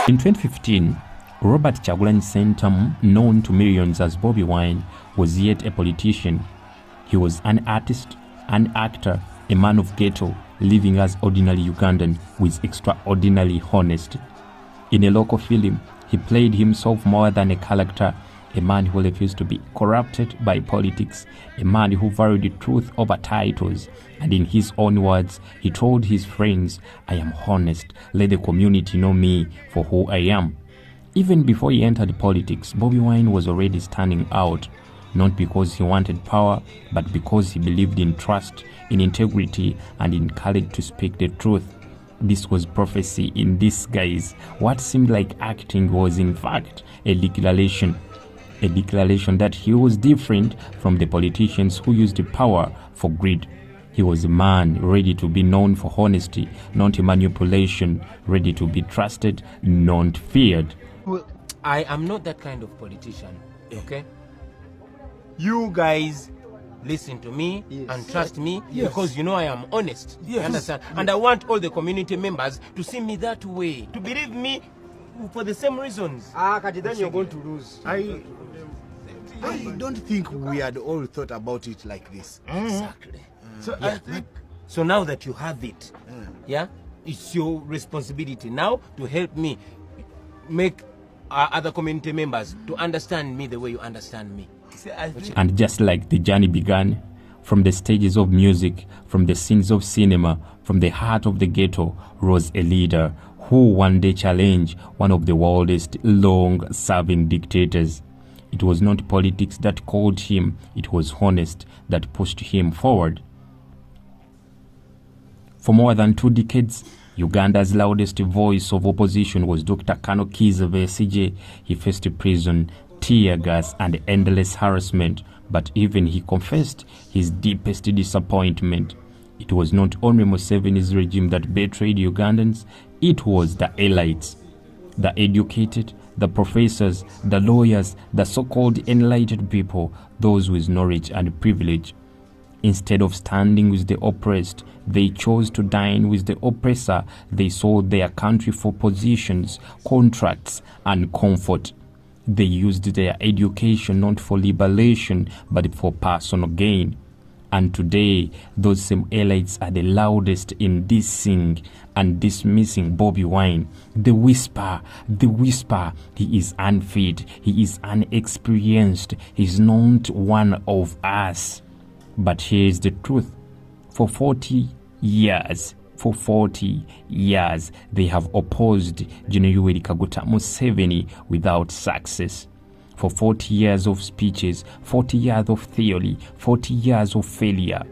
In 2015, Robert Kyagulanyi Sentamu, known to millions as Bobi Wine, was yet a politician. He was an artist, an actor, a man of ghetto, living as ordinary Ugandan with extraordinarily honesty. In a local film, he played himself more than a character, a man who refused to be corrupted by politics, a man who valued the truth over titles, and in his own words, he told his friends, "I am honest, let the community know me for who I am." Even before he entered politics, Bobi Wine was already standing out, not because he wanted power, but because he believed in trust, in integrity, and in courage to speak the truth. This was prophecy in disguise. What seemed like acting was in fact a declaration that he was different from the politicians who used power for greed. He was a man ready to be known for honesty, not manipulation, ready to be trusted, not feared. Well, I am not that kind of politician, okay? You guys listen to me and trust me because you know I am honest. You understand? And I want all the community members to see me that way, to believe me for the same reasons. Then you're going to lose. I don't think we had all thought about it like this. Exactly. So now that you have it, it's your responsibility now to help me make other community members to understand me the way you understand me. And just like the journey began, from the stages of music, from the scenes of cinema, from the heart of the ghetto, rose a leader who one day challenged one of the world's long-serving dictators. It was not politics that called him, it was honest that pushed him forward. For more than 2 decades, Uganda's loudest voice of opposition was Dr. Colonel Kizza Besigye. He faced prison, tear gas, and endless harassment, but even he confessed his deepest disappointment. It was not only Museveni's regime that betrayed Ugandans, it was the elites, the educated, the professors, the lawyers, the so-called enlightened people, those with knowledge and privilege. Instead of standing with the oppressed, they chose to dine with the oppressor. They sold their country for positions, contracts, and comfort. They used their education not for liberation, but for personal gain. And today, those same elites are the loudest in dissing and dismissing Bobi Wine. The whisper, he is unfit, he is unexperienced, he is not one of us. But here's the truth. For 40 years, they have opposed General Kaguta Museveni without success. For 40 years of speeches, 40 years of theory, 40 years of failure.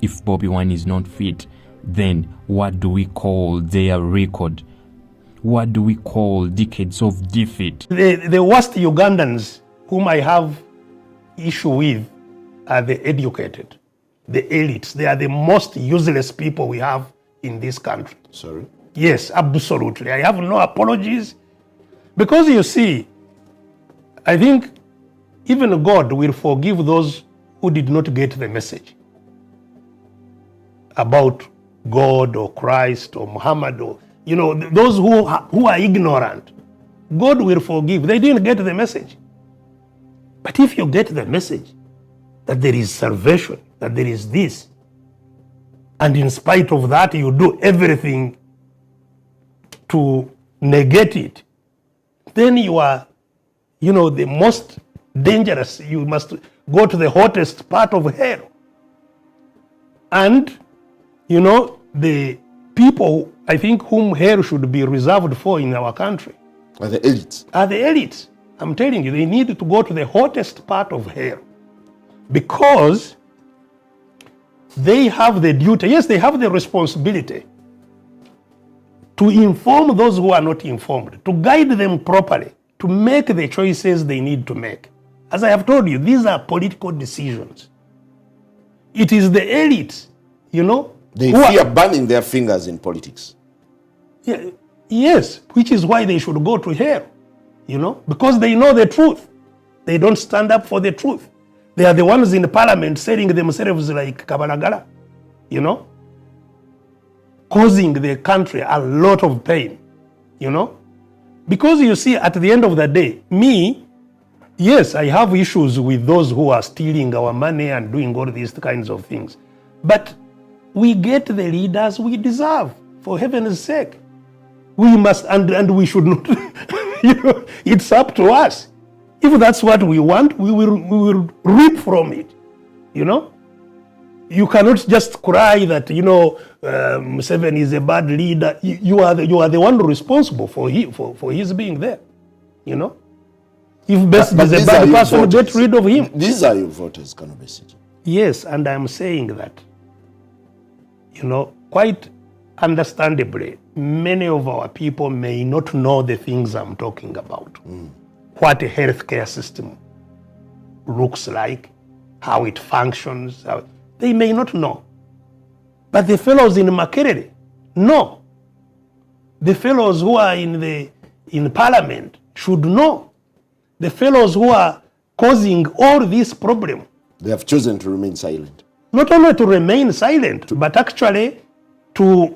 If Bobi Wine is not fit, then what do we call their record? What do we call decades of defeat? The worst Ugandans whom I have issue with are the educated, the elites. They are the most useless people we have in this country. Sorry? Yes, absolutely. I have no apologies. Because you see, I think even God will forgive those who did not get the message about God or Christ or Muhammad or, those who are ignorant. God will forgive. They didn't get the message. But if you get the message that there is salvation, that there is this, and in spite of that you do everything to negate it, then you are, the most dangerous. You must go to the hottest part of hell. And, the people, I think, whom hell should be reserved for in our country are the elites. I'm telling you, they need to go to the hottest part of hell. Because they have the duty, yes, they have the responsibility to inform those who are not informed, to guide them properly, to make the choices they need to make. As I have told you, these are political decisions. It is the elites, They fear burning their fingers in politics. Yeah, yes, which is why they should go to hell, because they know the truth. They don't stand up for the truth. They are the ones in the parliament selling themselves like Kabalagala, causing the country a lot of pain, Because you see, at the end of the day, yes, I have issues with those who are stealing our money and doing all these kinds of things. But we get the leaders we deserve, for heaven's sake. We must, and we should not, it's up to us. If that's what we want, we will reap from it, You cannot just cry that, Museveni is a bad leader. You are the one responsible for his being there, If Besigye is a bad person, get rid of him. These are your voters, Kizza Besigye. Yes, and I'm saying that, quite understandably, many of our people may not know the things I'm talking about. What a healthcare system looks like, how it functions. They may not know. But the fellows in Makerere know. The fellows who are in parliament should know. The fellows who are causing all this problem. They have chosen to remain silent. Not only to remain silent, but actually to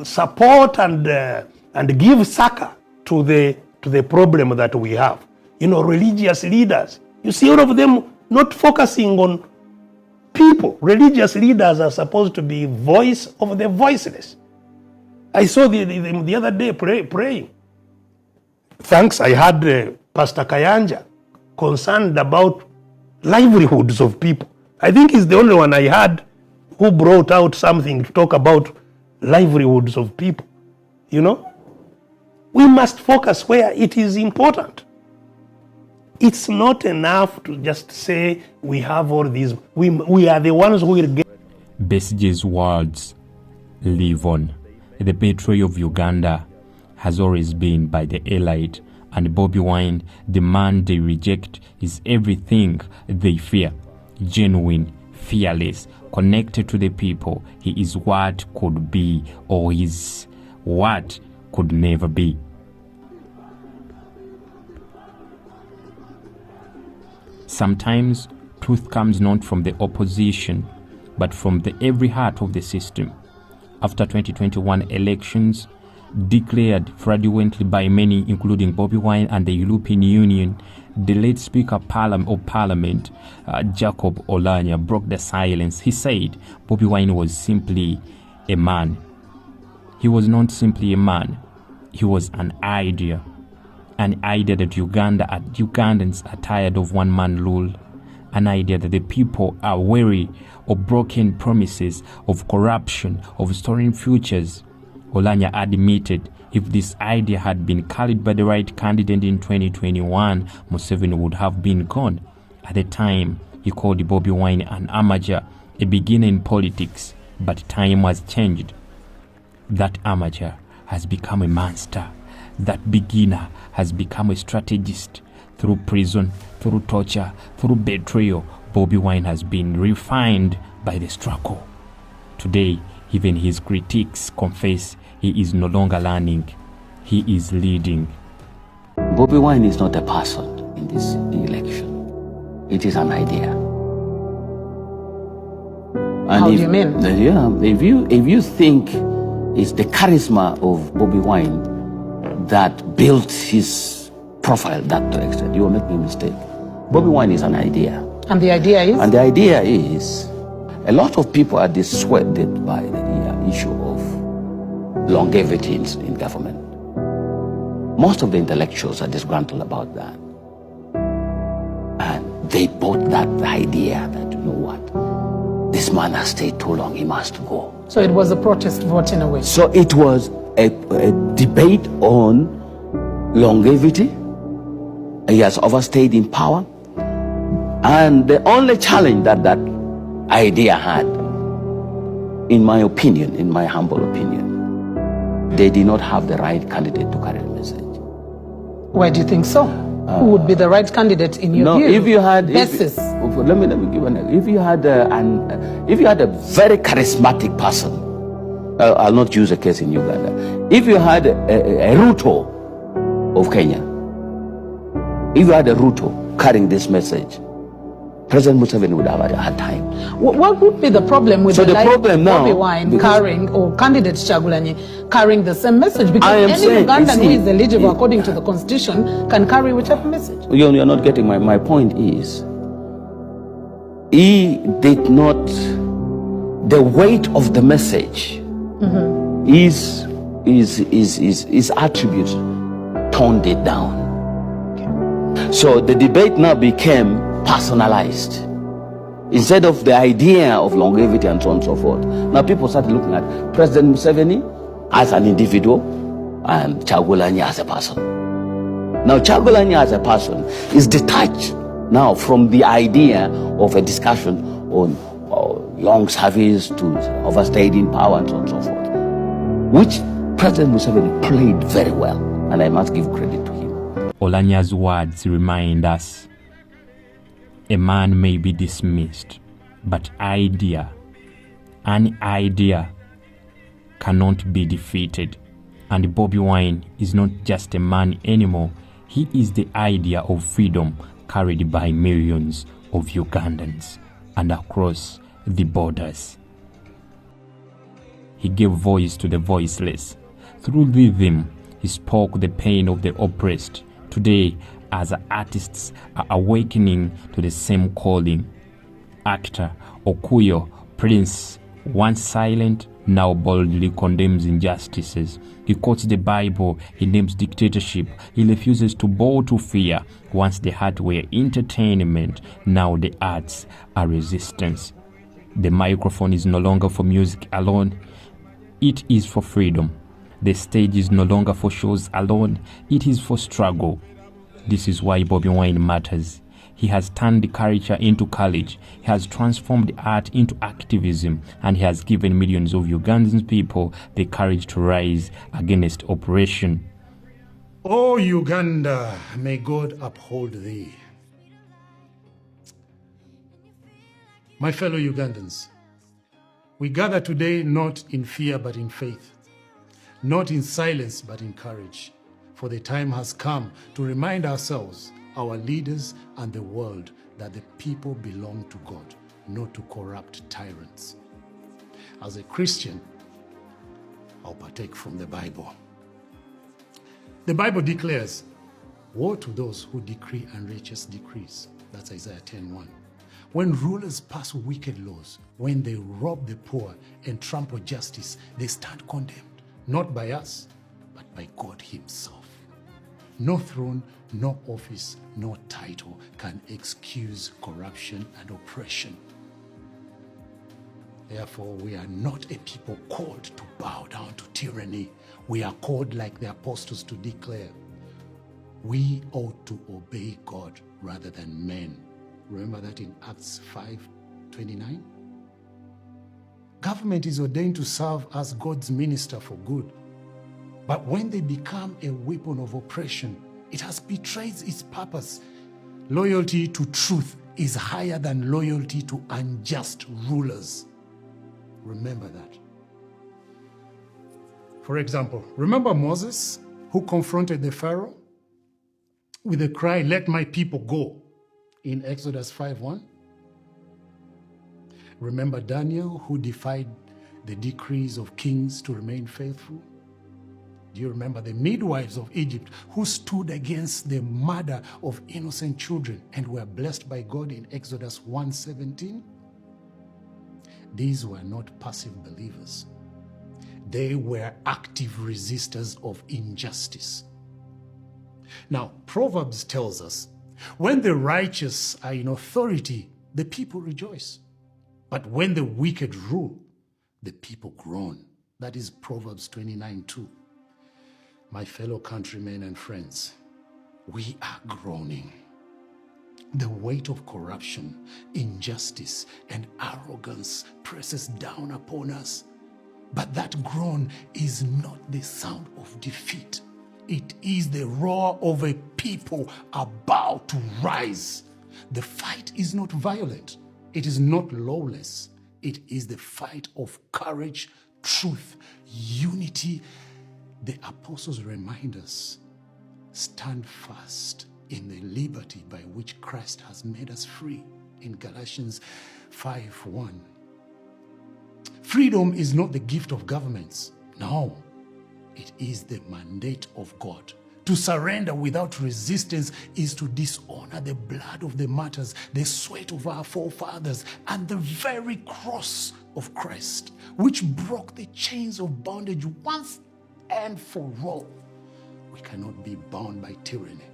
support and give succor to the problem that we have. Religious leaders. You see all of them not focusing on people. Religious leaders are supposed to be voice of the voiceless. I saw the other day praying. Thanks, I had Pastor Kayanja concerned about livelihoods of people. I think he's the only one I had who brought out something to talk about livelihoods of people. We must focus where it is important. It's not enough to just say we have all these. We are the ones who will get. Besigye's words live on. The betrayal of Uganda has always been by the elite, and Bobi Wine, the man they reject, is everything they fear. Genuine, fearless, connected to the people. He is what could be, or is what could never be. Sometimes truth comes not from the opposition, but from the every heart of the system. After 2021 elections, declared fraudulently by many, including Bobi Wine and the European Union, the late Speaker of Parliament, Jacob Oulanyah, broke the silence. He said Bobi Wine was simply a man. He was not simply a man. He was an idea that Ugandans are tired of one-man rule, an idea that the people are weary of broken promises, of corruption, of stolen futures. Oulanyah admitted if this idea had been carried by the right candidate in 2021, Museveni would have been gone. At the time, he called Bobi Wine an amateur, a beginner in politics, but time has changed. That amateur has become a monster. That beginner has become a strategist. Through prison, through torture, through betrayal, Bobi Wine has been refined by the struggle. Today, even his critics confess he is no longer learning, he is leading. Bobi Wine is not a person in this election. It is an idea. And How do you mean? Yeah, if you think it's the charisma of Bobi Wine that built his profile that to extent, you are making a mistake. Bobi Wine is an idea. And the idea is? And the idea is, a lot of people are dissuaded by the issue of longevity in government. Most of the intellectuals are disgruntled about that. And they bought that idea that, you know what, this man has stayed too long, he must go. So it was a protest vote in a way. So it was a debate on longevity. He has overstayed in power. And the only challenge that that idea had, in my opinion, in my humble opinion, they did not have the right candidate to carry the message. Why do you think so? Who would be the right candidate in your view? If you had, Basis. let me give an example. If you had a very charismatic person, I'll not use a case in Uganda. If you had a Ruto of Kenya, if you had a Ruto carrying this message, President Museveni would have had a hard time. What would be the problem with So the like problem now, Bobi Wine carrying, or candidate Kyagulanyi carrying the same message? Because I am any saying, Ugandan you see, who is eligible according to the constitution can carry whichever message. You're not getting my point is, he did not, the weight of the message is attribute toned it down. So the debate now became personalized. Instead of the idea of longevity and so on and so forth, now people started looking at President Museveni as an individual and Kyagulanyi as a person. Now Kyagulanyi as a person is detached now from the idea of a discussion on long service to overstayed in power and so on and so forth, which President Museveni played very well, and I must give credit to him. Oulanyah's words remind us, a man may be dismissed, but an idea cannot be defeated. And Bobi Wine is not just a man anymore, he is the idea of freedom carried by millions of Ugandans and across the borders. He gave voice to the voiceless. Through rhythm, he spoke the pain of the oppressed. Today, as artists are awakening to the same calling, actor Okuyo Prince, once silent, now boldly condemns injustices. He quotes the Bible, he names dictatorship, he refuses to bow to fear. Once the heart were entertainment, now the arts are resistance. The microphone is no longer for music alone, it is for freedom. The stage is no longer for shows alone, it is for struggle. This is why Bobi Wine matters. He has turned the culture into courage, he has transformed art into activism, and he has given millions of Ugandan people the courage to rise against oppression. O Uganda, may God uphold thee. My fellow Ugandans, we gather today not in fear but in faith, not in silence but in courage, for the time has come to remind ourselves, our leaders and the world, that the people belong to God, not to corrupt tyrants. As a Christian, I'll partake from the Bible. The Bible declares, woe to those who decree unrighteous decrees. That's Isaiah 10:1. When rulers pass wicked laws, when they rob the poor and trample justice, they stand condemned, not by us, but by God himself. No throne, no office, no title can excuse corruption and oppression. Therefore, we are not a people called to bow down to tyranny. We are called, like the apostles, to declare, we ought to obey God rather than men. Remember that in Acts 5:29? Government is ordained to serve as God's minister for good. But when they become a weapon of oppression, it has betrayed its purpose. Loyalty to truth is higher than loyalty to unjust rulers. Remember that. For example, remember Moses, who confronted the Pharaoh with the cry, "Let my people go," in Exodus 5:1? Remember Daniel, who defied the decrees of kings to remain faithful? Do you remember the midwives of Egypt who stood against the murder of innocent children and were blessed by God in Exodus 1:17? These were not passive believers. They were active resistors of injustice. Now, Proverbs tells us, when the righteous are in authority, the people rejoice. But when the wicked rule, the people groan. That is Proverbs 29:2. My fellow countrymen and friends, we are groaning. The weight of corruption, injustice, and arrogance presses down upon us. But that groan is not the sound of defeat. It is the roar of a people about to rise. The fight is not violent. It is not lawless. It is the fight of courage, truth, unity. The apostles remind us, stand fast in the liberty by which Christ has made us free, in Galatians 5:1. Freedom is not the gift of governments. No, it is the mandate of God. To surrender without resistance is to dishonor the blood of the martyrs, the sweat of our forefathers, and the very cross of Christ, which broke the chains of bondage once and for all. We cannot be bound by tyranny.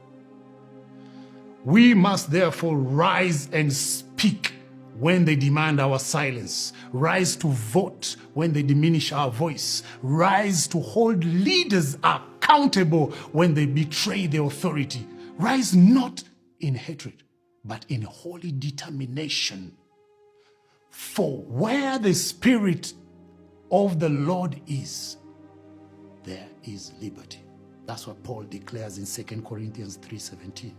We must therefore rise and speak when they demand our silence, rise to vote when they diminish our voice, rise to hold leaders accountable when they betray the authority, rise not in hatred, but in holy determination. For where the Spirit of the Lord is, there is liberty. That's what Paul declares in 2 Corinthians 3:17.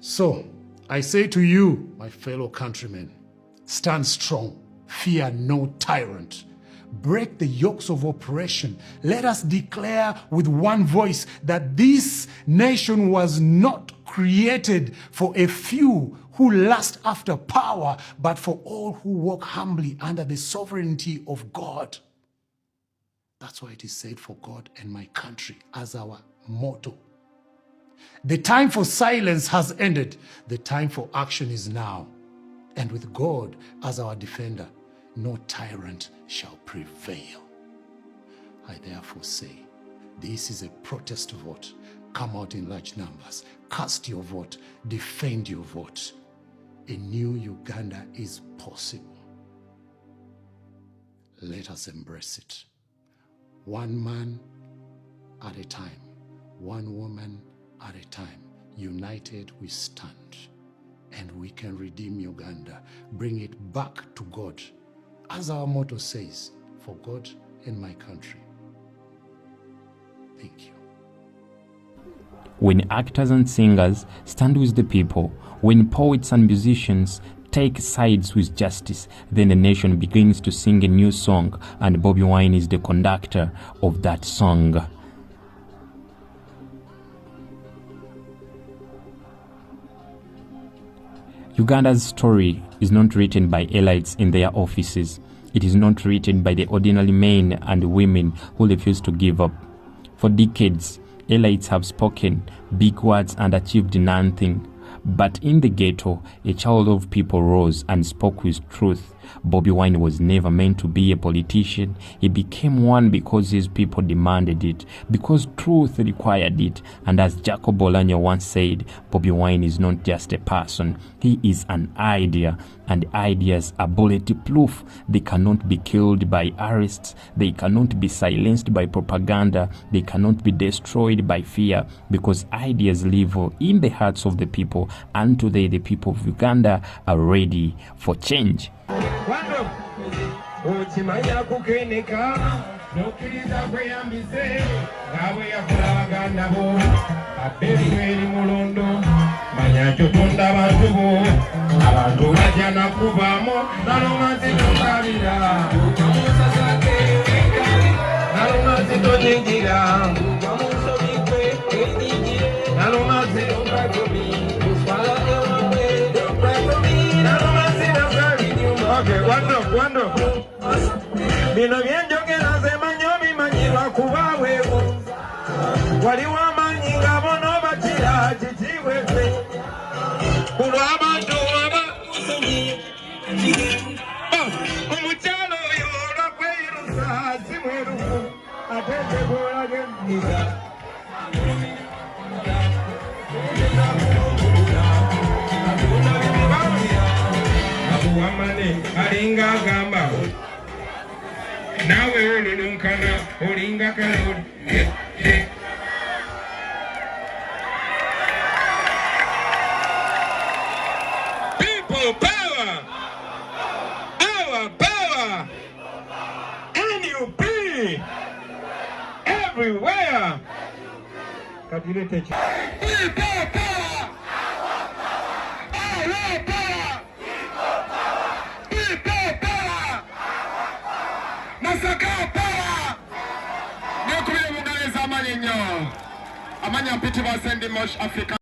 So, I say to you, my fellow countrymen, stand strong, fear no tyrant. Break the yokes of oppression. Let us declare with one voice that this nation was not created for a few who lust after power, but for all who walk humbly under the sovereignty of God. That's why it is said, for God and my country, as our motto. The time for silence has ended. The time for action is now. And with God as our defender, no tyrant shall prevail. I therefore say, this is a protest vote. Come out in large numbers. Cast your vote. Defend your vote. A new Uganda is possible. Let us embrace it. One man at a time. One woman at a time. United we stand, and we can redeem Uganda, bring it back to God, as our motto says, for God and my country. Thank you. When actors and singers stand with the people, when poets and musicians take sides with justice, then the nation begins to sing a new song, and Bobi Wine is the conductor of that song. Uganda's story is not written by elites in their offices. It is not written by the ordinary men and women who refuse to give up. For decades, elites have spoken big words and achieved nothing. But in the ghetto, a child of people rose and spoke with truth. Bobi Wine was never meant to be a politician. He became one because his people demanded it, because truth required it. And as Jacob Oulanyah once said, Bobi Wine is not just a person, he is an idea. And ideas are bulletproof. They cannot be killed by arrests. They cannot be silenced by propaganda. They cannot be destroyed by fear, because ideas live in the hearts of the people, and today the people of Uganda are ready for change. Wonderful. Bino byenjogera ze manyomi manyirwa kuba weebu. Waliwo amanyi ng'abono bakira kitiibwe. Kuno abantu abakusomye. Omukyalo oyo olw'okweyirusa si mwerufu. Ate tekola g'emmiga. Alinga gamba nawe olulunkana olinga kalodi. People power, our power, NUP everywhere. People power, our power. Amanya piti basendi mosh Africa.